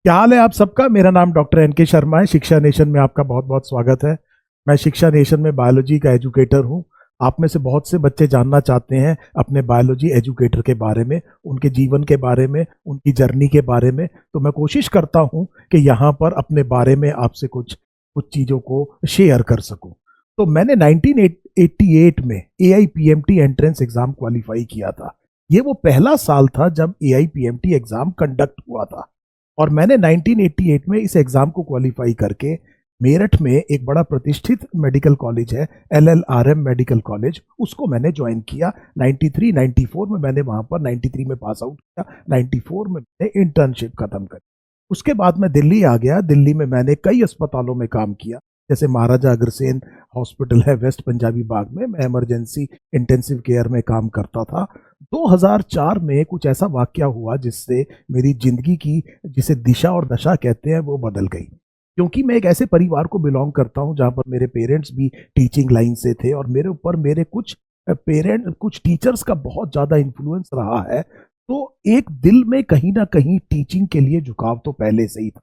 क्या हाल है आप सबका। मेरा नाम डॉक्टर एन के शर्मा है। शिक्षा नेशन में आपका बहुत बहुत स्वागत है। मैं शिक्षा नेशन में बायोलॉजी का एजुकेटर हूं। आप में से बहुत से बच्चे जानना चाहते हैं अपने बायोलॉजी एजुकेटर के बारे में, उनके जीवन के बारे में, उनकी जर्नी के बारे में। तो मैं कोशिश करता हूं कि यहाँ पर अपने बारे में आपसे कुछ कुछ चीज़ों को शेयर कर सकूं। तो मैंने 1988 में AIPMT एंट्रेंस एग्ज़ाम क्वालिफाई किया था। ये वो पहला साल था जब AIPMT एग्ज़ाम कंडक्ट हुआ था। और मैंने 1988 में इस एग्ज़ाम को क्वालिफाई करके मेरठ में एक बड़ा प्रतिष्ठित मेडिकल कॉलेज है, LLRM मेडिकल कॉलेज, उसको मैंने ज्वाइन किया। 93-94 में मैंने वहाँ पर 93 में पास आउट किया, 94 में मैंने इंटर्नशिप खत्म करी। उसके बाद मैं दिल्ली आ गया। दिल्ली में मैंने कई अस्पतालों में काम किया, जैसे महाराजा अग्रसेन हॉस्पिटल है वेस्ट पंजाबी बाग में, मैं इमरजेंसी इंटेंसिव केयर में काम करता था। 2004 में कुछ ऐसा वाकया हुआ जिससे मेरी जिंदगी की, जिसे दिशा और दशा कहते हैं, वो बदल गई। क्योंकि मैं एक ऐसे परिवार को बिलोंग करता हूं जहां पर मेरे पेरेंट्स भी टीचिंग लाइन से थे और मेरे ऊपर मेरे कुछ टीचर्स का बहुत ज़्यादा इन्फ्लुएंस रहा है। तो एक दिल में कहीं ना कहीं टीचिंग के लिए झुकाव तो पहले से ही था।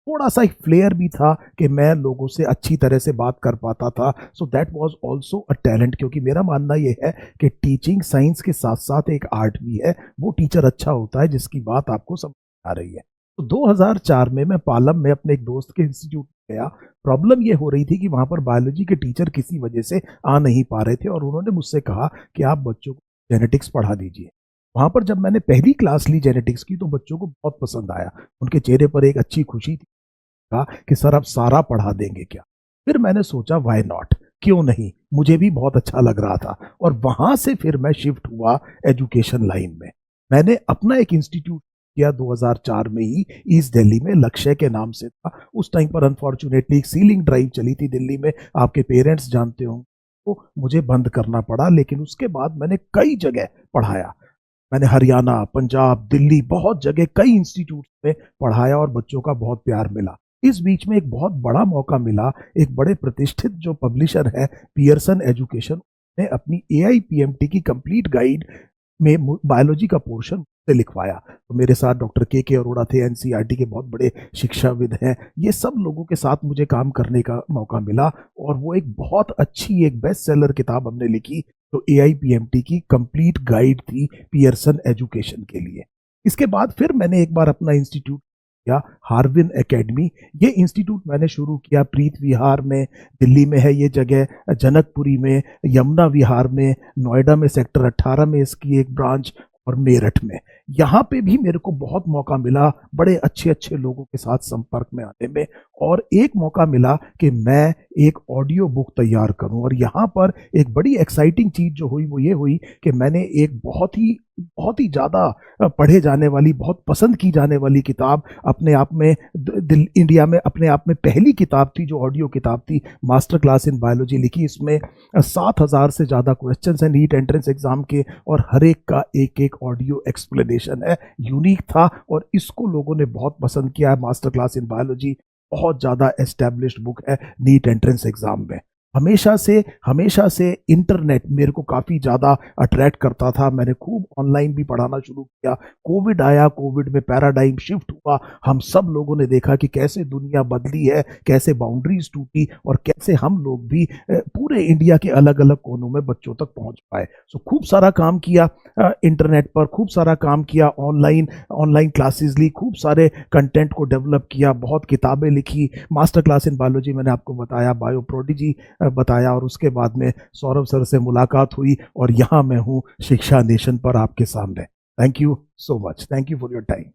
थोड़ा सा एक फ्लेयर भी था कि मैं लोगों से अच्छी तरह से बात कर पाता था। So that was also a talent, क्योंकि मेरा मानना यह है कि टीचिंग साइंस के साथ साथ एक आर्ट भी है। वो टीचर अच्छा होता है जिसकी बात आपको समझ आ रही है। तो 2004 में मैं पालम में अपने एक दोस्त के इंस्टीट्यूट गया। प्रॉब्लम ये हो रही थी कि वहाँ पर बायोलॉजी के टीचर किसी वजह से आ नहीं पा रहे थे और उन्होंने मुझसे कहा कि आप बच्चों को जेनेटिक्स पढ़ा दीजिए। वहाँ पर जब मैंने पहली क्लास ली जेनेटिक्स की तो बच्चों को बहुत पसंद आया। उनके चेहरे पर एक अच्छी खुशी थी। कहा कि सर आप सारा पढ़ा देंगे क्या। फिर मैंने सोचा व्हाई नॉट, क्यों नहीं, मुझे भी बहुत अच्छा लग रहा था। और वहां से फिर मैं शिफ्ट हुआ एजुकेशन लाइन में। मैंने अपना एक इंस्टीट्यूट किया 2004 में ही, ईस्ट दिल्ली में, लक्ष्य के नाम से था। उस टाइम पर अनफॉर्चुनेटली एक सीलिंग ड्राइव चली थी दिल्ली में, आपके पेरेंट्स जानते हो, तो मुझे बंद करना पड़ा। लेकिन उसके बाद मैंने कई जगह पढ़ाया। मैंने हरियाणा, पंजाब, दिल्ली, बहुत जगह कई इंस्टीट्यूट में पढ़ाया और बच्चों का बहुत प्यार मिला। इस बीच में एक बहुत बड़ा मौका मिला। एक बड़े प्रतिष्ठित जो पब्लिशर है, पियर्सन एजुकेशन, ने अपनी AIPMT की कंप्लीट गाइड में बायोलॉजी का पोर्शन से लिखवाया। तो मेरे साथ डॉक्टर के अरोड़ा थे, NCERT के बहुत बड़े शिक्षाविद हैं। ये सब लोगों के साथ मुझे काम करने का मौका मिला और वो एक बहुत अच्छी, एक बेस्ट सेलर किताब हमने लिखी, जो AIPMT की कंप्लीट गाइड थी पियर्सन एजुकेशन के लिए। इसके बाद फिर मैंने एक बार अपना इंस्टीट्यूट किया, हार्विन एकेडमी। ये इंस्टीट्यूट मैंने शुरू किया प्रीत विहार में, दिल्ली में है ये जगह, जनकपुरी में, यमुना विहार में, नोएडा में सेक्टर 18 में इसकी एक ब्रांच, और मेरठ में। यहाँ पे भी मेरे को बहुत मौका मिला बड़े अच्छे अच्छे लोगों के साथ संपर्क में आने में। और एक मौका मिला कि मैं एक ऑडियो बुक तैयार करूं। और यहाँ पर एक बड़ी एक्साइटिंग चीज जो हुई वो ये हुई कि मैंने एक बहुत ही ज़्यादा पढ़े जाने वाली, बहुत पसंद की जाने वाली किताब, अपने आप में इंडिया में अपने आप में पहली किताब थी जो ऑडियो किताब थी, मास्टर क्लास इन बायोलॉजी लिखी। इसमें 7,000 से ज़्यादा क्वेश्चंस हैं नीट एंट्रेंस एग्जाम के, और हर एक का एक एक ऑडियो एक्सप्लेनेशन है। यूनिक था और इसको लोगों ने बहुत पसंद किया है। मास्टर क्लास इन बायोलॉजी बहुत ज़्यादा एस्टेब्लिश्ड बुक है नीट एंट्रेंस एग्जाम में। हमेशा से इंटरनेट मेरे को काफ़ी ज़्यादा अट्रैक्ट करता था। मैंने खूब ऑनलाइन भी पढ़ाना शुरू किया। कोविड आया, कोविड में पैराडाइम शिफ्ट हुआ। हम सब लोगों ने देखा कि कैसे दुनिया बदली है, कैसे बाउंड्रीज टूटी और कैसे हम लोग भी पूरे इंडिया के अलग अलग कोनों में बच्चों तक पहुंच पाए। सो खूब सारा काम किया इंटरनेट पर, खूब सारा काम किया, ऑनलाइन ऑनलाइन क्लासेस ली, खूब सारे कंटेंट को डेवलप किया, बहुत किताबें लिखी। मास्टर क्लास इन बायोलॉजी मैंने आपको बताया, बायो प्रोडिजी बताया, और उसके बाद में सौरभ सर से मुलाकात हुई और यहाँ मैं हूँ शिक्षा नेशन पर आपके सामने। Thank you so much. Thank you for your time.